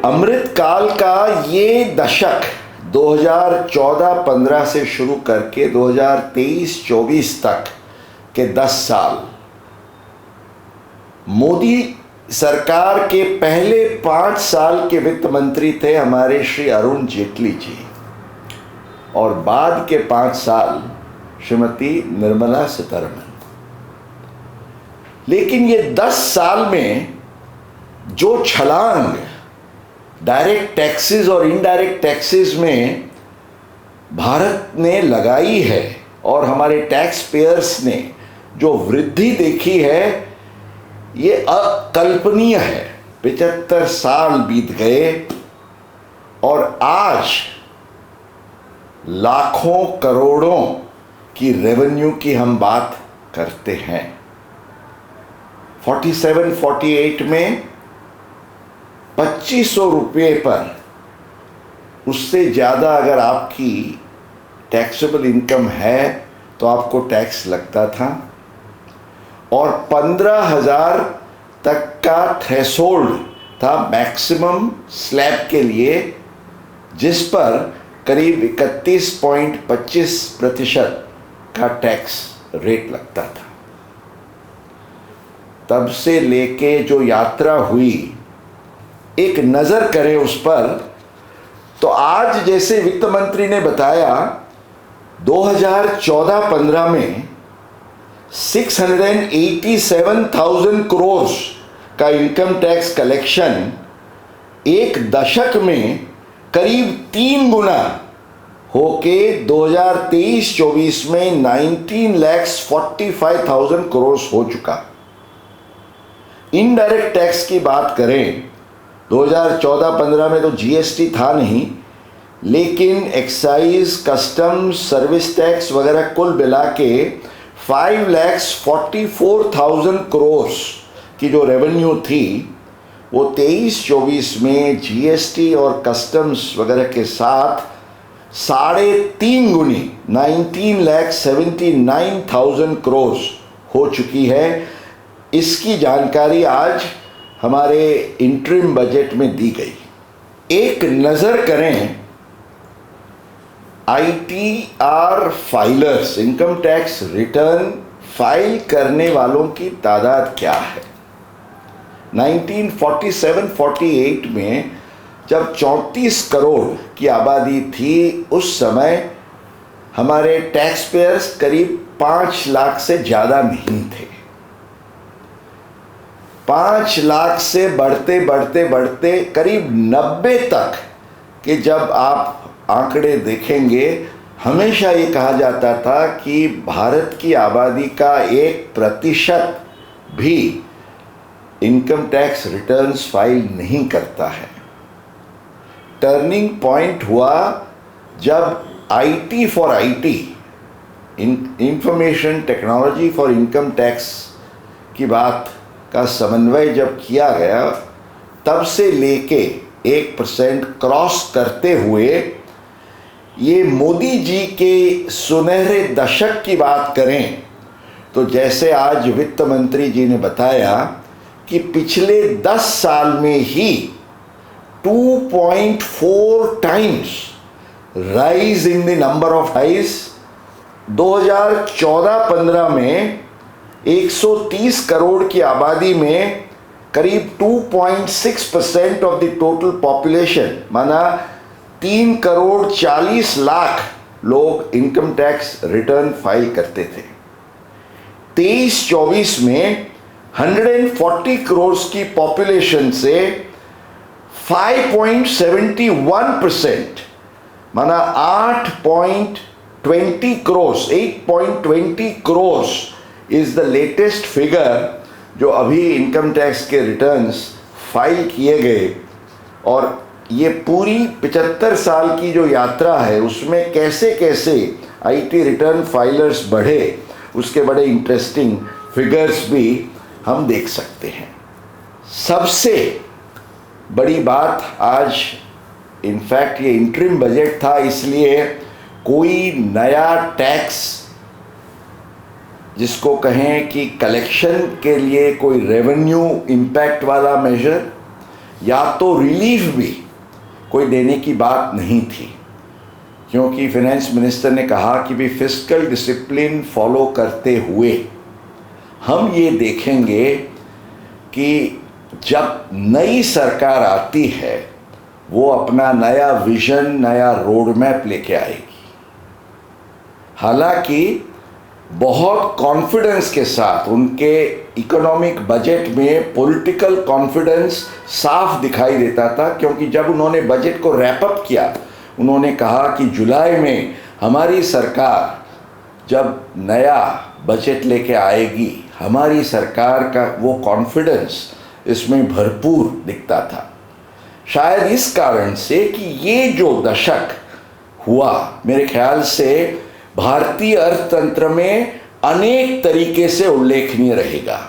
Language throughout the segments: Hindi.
अमृत काल का ये दशक 2014-15 से शुरू करके 2023-24 तक के 10 साल मोदी सरकार के पहले 5 साल के वित्त मंत्री थे हमारे श्री अरुण जेटली जी, और बाद के 5 साल श्रीमती निर्मला सीतारमण। लेकिन ये 10 साल में जो छलांग डायरेक्ट टैक्सेस और इनडायरेक्ट टैक्सेस में भारत ने लगाई है और हमारे टैक्स पेयर्स ने जो वृद्धि देखी है, ये अकल्पनीय है। 75 साल बीत गए और आज लाखों करोड़ों की रेवेन्यू की हम बात करते हैं। 47-48 में 2500 रुपये पर, उससे ज़्यादा अगर आपकी टैक्सेबल इनकम है तो आपको टैक्स लगता था, और 15,000 तक का थ्रेशोल्ड था मैक्सिमम स्लैब के लिए, जिस पर करीब 31.25% का टैक्स रेट लगता था। तब से लेके जो यात्रा हुई, एक नज़र करें उस पर, तो आज जैसे वित्त मंत्री ने बताया 2014-15 में 687,000 करोड़ का इनकम टैक्स कलेक्शन एक दशक में करीब 3 गुना होके 2023-24 में 19,45,000 करोड़ हो चुका। इनडायरेक्ट टैक्स की बात करें, 2014-15 में तो जीएसटी था नहीं, लेकिन एक्साइज, कस्टम्स, सर्विस टैक्स वगैरह कुल मिला के 5,44,000 करोड़ की जो रेवेन्यू थी, वो 23-24 में जीएसटी और कस्टम्स वगैरह के साथ 3.5 गुनी 19,79,000 करोड़ हो चुकी है। इसकी जानकारी आज हमारे इंटरिम बजट में दी गई। एक नज़र करें ITR filers, income tax return file करने वालों की तादाद क्या है। 1947-48 में जब 34 करोड़ की आबादी थी, उस समय हमारे टैक्स पेयर्स करीब 5 लाख से ज़्यादा नहीं थे। 5 लाख से बढ़ते बढ़ते बढ़ते करीब 90 तक कि जब आप आंकड़े देखेंगे, हमेशा ये कहा जाता था कि भारत की आबादी का 1% भी इनकम टैक्स रिटर्न्स फाइल नहीं करता है। टर्निंग पॉइंट हुआ जब IT for IT, information technology for income tax की बात का समन्वय जब किया गया, तब से लेके 1% क्रॉस करते हुए ये मोदी जी के सुनहरे दशक की बात करें, तो जैसे आज वित्त मंत्री जी ने बताया कि पिछले 10 साल में ही 2.4 times rise in the number of highs. 2014-15 में 130 करोड़ की आबादी में करीब 2.6% ऑफ द टोटल पॉपुलेशन, माना 3 करोड़ 40 लाख लोग इनकम टैक्स रिटर्न फाइल करते थे। 23-24 में 140 करोड़ की पॉपुलेशन से 5.71%, माना 8.20 crore is the latest figure जो अभी इनकम टैक्स के रिटर्न्स फाइल किए गए। और ये पूरी 75 साल की जो यात्रा है, उसमें कैसे कैसे IT रिटर्न फाइलर्स बढ़े, उसके बड़े इंटरेस्टिंग फिगर्स भी हम देख सकते हैं। सबसे बड़ी बात आज, इनफैक्ट ये इंटरिम बजट था, इसलिए कोई नया टैक्स जिसको कहें कि कलेक्शन के लिए कोई रेवेन्यू इम्पैक्ट वाला मेजर या तो रिलीफ भी कोई देने की बात नहीं थी, क्योंकि फाइनेंस मिनिस्टर ने कहा कि भी फिस्कल डिसिप्लिन फॉलो करते हुए हम ये देखेंगे कि जब नई सरकार आती है वो अपना नया विजन, नया रोड मैप लेके आएगी। हालांकि बहुत कॉन्फिडेंस के साथ उनके इकोनॉमिक बजट में पॉलिटिकल कॉन्फिडेंस साफ दिखाई देता था, क्योंकि जब उन्होंने बजट को रैप अप किया उन्होंने कहा कि जुलाई में हमारी सरकार जब नया बजट लेके आएगी, हमारी सरकार का वो कॉन्फिडेंस इसमें भरपूर दिखता था। शायद इस कारण से कि ये जो दशक हुआ मेरे ख्याल से भारतीय अर्थतंत्र में अनेक तरीके से उल्लेखनीय रहेगा।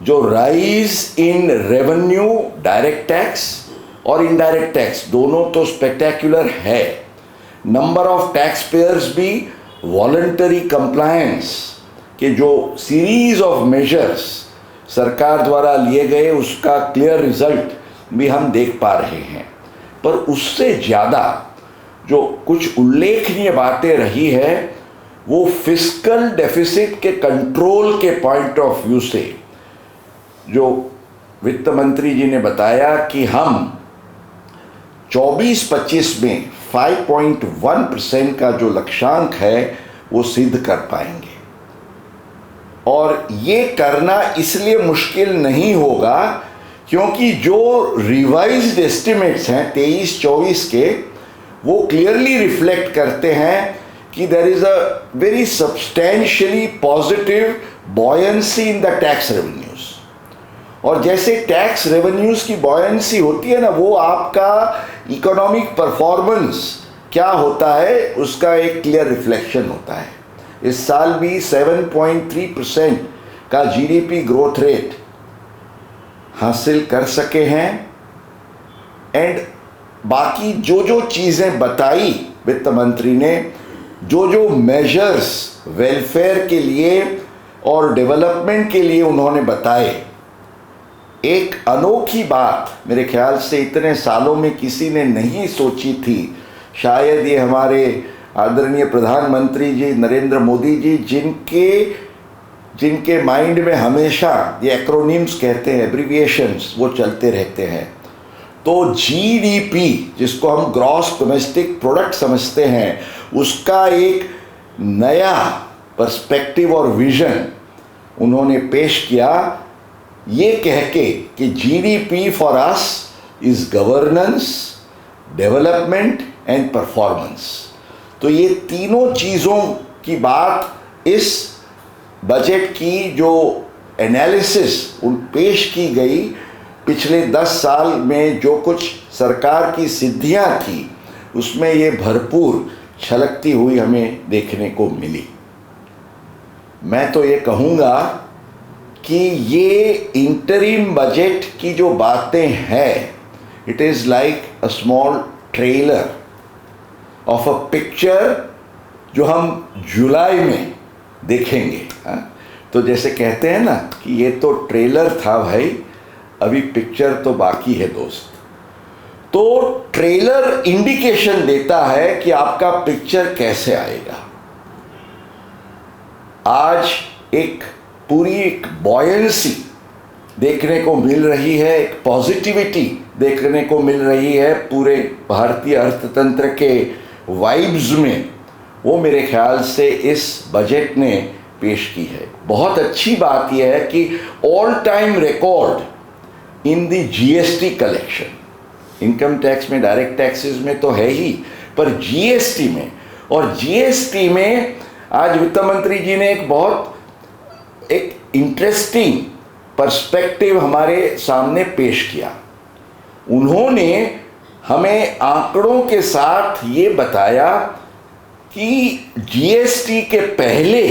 जो rise in revenue, direct tax और इनडायरेक्ट टैक्स दोनों तो स्पेक्टेक्युलर है। नंबर ऑफ टैक्स पेयर्स भी वॉलंटरी कंप्लायंस के जो सीरीज ऑफ मेजर्स सरकार द्वारा लिए गए उसका क्लियर रिजल्ट भी हम देख पा रहे हैं। पर उससे ज़्यादा जो कुछ उल्लेखनीय बातें रही है वो फिस्कल डेफिसिट के कंट्रोल के पॉइंट ऑफ व्यू से, जो वित्त मंत्री जी ने बताया कि हम 24-25 में 5.1% का जो लक्ष्यांक है वो सिद्ध कर पाएंगे। और ये करना इसलिए मुश्किल नहीं होगा क्योंकि जो रिवाइज्ड एस्टिमेट्स हैं 23-24 के वो क्लियरली रिफ्लेक्ट करते हैं कि there is a very substantially positive buoyancy in the tax revenues. और जैसे टैक्स रेवेन्यूज की बॉयंसी होती है ना, वो आपका इकोनॉमिक परफॉर्मेंस क्या होता है उसका एक क्लियर रिफ्लेक्शन होता है। इस साल भी 7.3% का जीडीपी ग्रोथ रेट हासिल कर सके हैं। एंड बाकी जो जो चीज़ें बताई वित्त मंत्री ने, जो जो मेजर्स वेलफेयर के लिए और डेवलपमेंट के लिए उन्होंने बताए, एक अनोखी बात मेरे ख्याल से इतने सालों में किसी ने नहीं सोची थी। शायद ये हमारे आदरणीय प्रधानमंत्री जी नरेंद्र मोदी जी जिनके माइंड में हमेशा ये एक्रोनिम्स कहते हैं, एब्रिविएशंस वो चलते रहते हैं। तो जीडीपी जिसको हम ग्रॉस डोमेस्टिक प्रोडक्ट समझते हैं, उसका एक नया पर्सपेक्टिव और विजन उन्होंने पेश किया, ये कह के कि GDP for us is governance, development and performance. तो ये तीनों चीज़ों की बात इस बजट की जो एनालिसिस पेश की गई, पिछले 10 साल में जो कुछ सरकार की सिद्धियां थी उसमें ये भरपूर छलकती हुई हमें देखने को मिली। मैं तो ये कहूँगा कि ये इंटरिम बजट की जो बातें हैं, it is like a small trailer of a picture जो हम जुलाई में देखेंगे। तो जैसे कहते हैं ना कि ये तो ट्रेलर था भाई, अभी पिक्चर तो बाकी है दोस्त। तो ट्रेलर इंडिकेशन देता है कि आपका पिक्चर कैसे आएगा। आज एक पूरी एक बॉयंसी देखने को मिल रही है, एक पॉजिटिविटी देखने को मिल रही है पूरे भारतीय अर्थतंत्र के वाइब्स में, वो मेरे ख्याल से इस बजट ने पेश की है। बहुत अच्छी बात यह है कि all time record in the GST collection, income tax में, डायरेक्ट टैक्सेस में तो है ही, पर जीएसटी में, और जीएसटी में आज वित्त मंत्री जी ने एक इंटरेस्टिंग पर्सपेक्टिव हमारे सामने पेश किया। उन्होंने हमें आंकड़ों के साथ ये बताया कि जीएसटी के पहले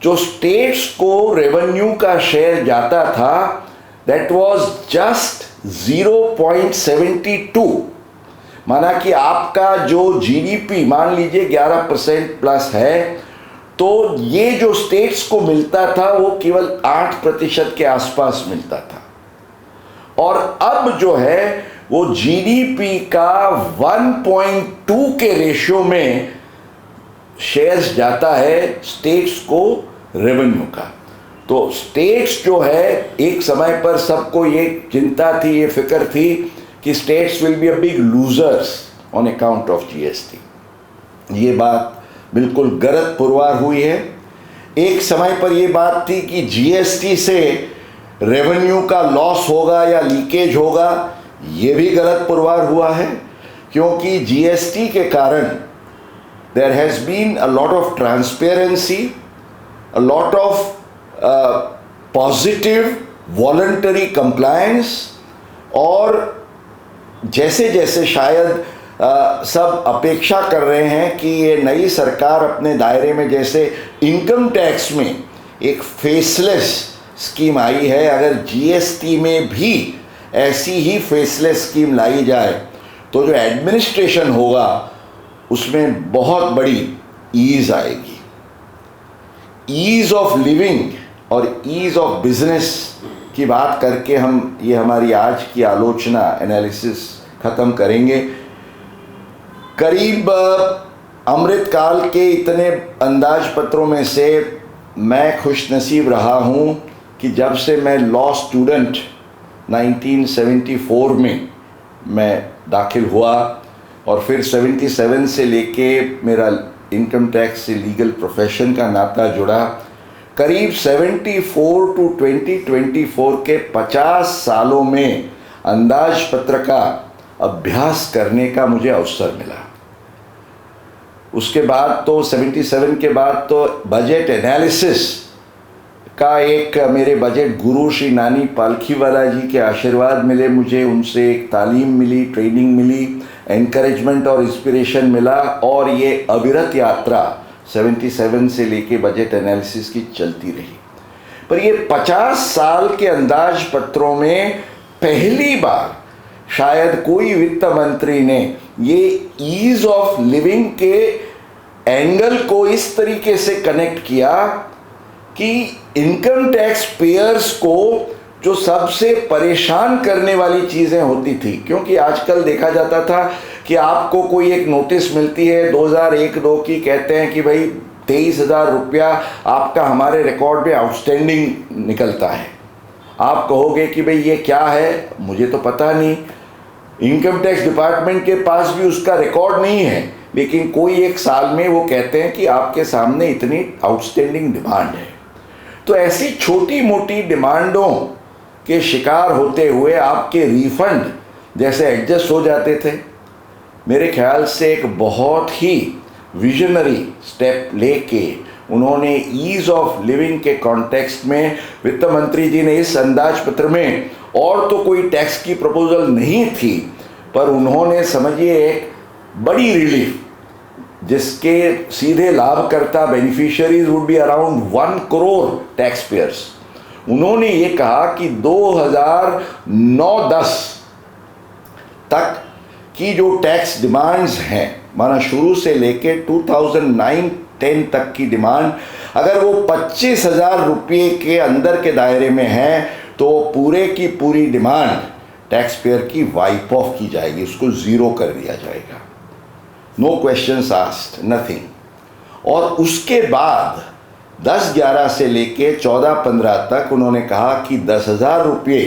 जो स्टेट्स को रेवेन्यू का शेयर जाता था दैट वाज जस्ट 0.72। माना कि आपका जो जीडीपी मान लीजिए 11% प्लस है, तो ये जो स्टेट्स को मिलता था वो केवल 8% के आसपास मिलता था। और अब जो है वो जीडीपी का 1.2 के रेशियो में शेयर्स जाता है स्टेट्स को रेवेन्यू का। तो स्टेट्स जो है, एक समय पर सबको ये चिंता थी, ये फिक्र थी कि states will be a big losers on account of GST. ये बात बिल्कुल गलत पुरवार हुई है। एक समय पर यह बात थी कि जीएसटी से रेवेन्यू का लॉस होगा या लीकेज होगा, ये भी गलत पुरवार हुआ है, क्योंकि जीएसटी के कारण there has been a lot of transparency, a lot of positive voluntary compliance, और जैसे जैसे शायद सब अपेक्षा कर रहे हैं कि ये नई सरकार अपने दायरे में, जैसे इनकम टैक्स में एक फेसलेस स्कीम आई है, अगर जीएसटी में भी ऐसी ही फेसलेस स्कीम लाई जाए तो जो एडमिनिस्ट्रेशन होगा उसमें बहुत बड़ी ईज आएगी। ईज ऑफ लिविंग और ईज ऑफ बिजनेस की बात करके हम ये हमारी आज की आलोचना, एनालिसिस ख़त्म करेंगे। करीब अमृतकाल के इतने अंदाज पत्रों में से मैं खुशनसीब रहा हूँ कि जब से मैं लॉ स्टूडेंट 1974 में मैं दाखिल हुआ और फिर 77 से लेके मेरा इनकम टैक्स से लीगल प्रोफेशन का नाता जुड़ा, करीब 74 टू 2024 के 50 सालों में अंदाज पत्र का अभ्यास करने का मुझे अवसर मिला। उसके बाद तो 77 के बाद तो बजट एनालिसिस का एक मेरे बजट गुरु श्री नानी पालखीवाला जी के आशीर्वाद मिले मुझे, उनसे एक तालीम मिली, ट्रेनिंग मिली, एनकरेजमेंट और इंस्पिरेशन मिला, और ये अविरत यात्रा 77 से लेके बजट एनालिसिस की चलती रही। पर ये 50 साल के अंदाज पत्रों में पहली बार शायद कोई वित्त मंत्री ने ये ईज ऑफ लिविंग के एंगल को इस तरीके से कनेक्ट किया कि इनकम टैक्स पेयर्स को जो सबसे परेशान करने वाली चीज़ें होती थी, क्योंकि आजकल देखा जाता था कि आपको कोई एक नोटिस मिलती है 2001-2 की, कहते हैं कि भाई 23,000 रुपया आपका हमारे रिकॉर्ड में आउटस्टैंडिंग निकलता है। आप कहोगे कि भाई ये क्या है, मुझे तो पता नहीं, इनकम टैक्स डिपार्टमेंट के पास भी उसका रिकॉर्ड नहीं है, लेकिन कोई एक साल में वो कहते हैं कि आपके सामने इतनी आउटस्टैंडिंग डिमांड है। तो ऐसी छोटी मोटी डिमांडों के शिकार होते हुए आपके रिफंड जैसे एडजस्ट हो जाते थे। मेरे ख्याल से एक बहुत ही विजनरी स्टेप लेके उन्होंने ईज ऑफ लिविंग के कॉन्टेक्स्ट में, वित्त मंत्री जी ने इस अंदाज पत्र में, और तो कोई टैक्स की प्रपोजल नहीं थी, पर उन्होंने समझिए एक बड़ी रिलीफ, जिसके सीधे लाभकर्ता beneficiaries would be around 1 crore tax payers. उन्होंने ये कहा कि 2009-10 तक की जो टैक्स डिमांड्स हैं, माना शुरू से लेके 2009-10 तक की डिमांड, अगर वो 25,000 रुपये के अंदर के दायरे में है तो पूरे की पूरी डिमांड टैक्स पेयर की वाइप ऑफ की जाएगी, उसको ज़ीरो कर दिया जाएगा। No questions asked, nothing. और उसके बाद 10-11 से लेके 14-15 तक उन्होंने कहा कि 10,000 रुपये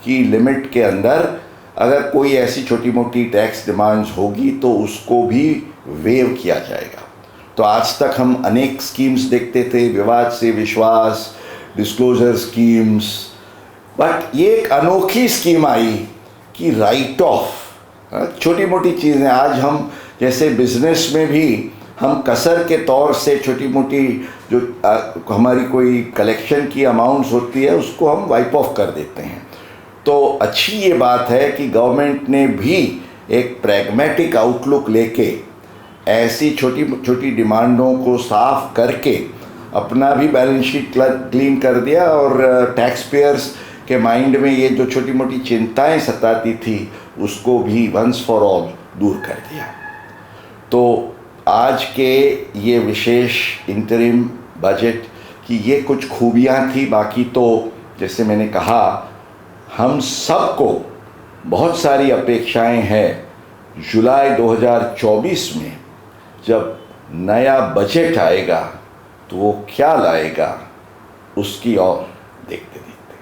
की लिमिट के अंदर अगर कोई ऐसी छोटी मोटी टैक्स डिमांड्स होगी तो उसको भी वेव किया जाएगा। तो आज तक हम अनेक स्कीम्स देखते थे, विवाद से विश्वास, डिस्क्लोजर स्कीम्स, बट ये एक अनोखी स्कीम आई कि राइट ऑफ, छोटी मोटी चीज़ें। आज हम जैसे बिजनेस में भी हम कसर के तौर से छोटी मोटी जो हमारी कोई कलेक्शन की अमाउंट्स होती है उसको हम वाइप ऑफ कर देते हैं। तो अच्छी ये बात है कि गवर्नमेंट ने भी एक प्रैग्मेटिक आउटलुक लेके ऐसी छोटी छोटी डिमांडों को साफ करके अपना भी बैलेंस शीट क्लीन कर दिया, और टैक्स पेयर्स के माइंड में ये जो छोटी मोटी चिंताएं सताती थी उसको भी वंस फॉर ऑल दूर कर दिया। तो आज के ये विशेष इंटरिम बजट की ये कुछ खूबियाँ थी। बाकी तो जैसे मैंने कहा, हम सबको बहुत सारी अपेक्षाएं हैं जुलाई 2024 में जब नया बजट आएगा तो वो क्या लाएगा उसकी और देखते देखते।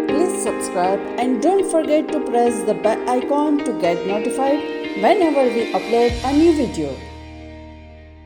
Please subscribe and don't forget to press the bell icon to get notified whenever we upload a new video.